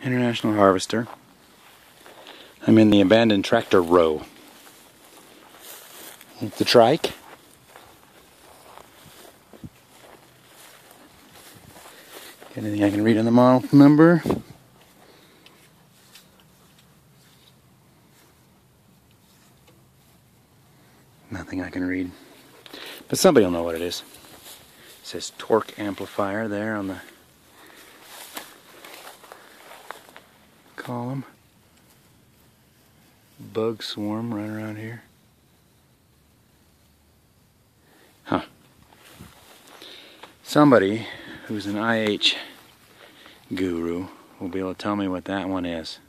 International Harvester. I'm in the abandoned tractor row. It's the trike. Anything I can read on the model number? Nothing I can read. But somebody will know what it is. It says torque amplifier there on the column. Bug swarm right around here. Huh. Somebody who's an IH guru will be able to tell me what that one is.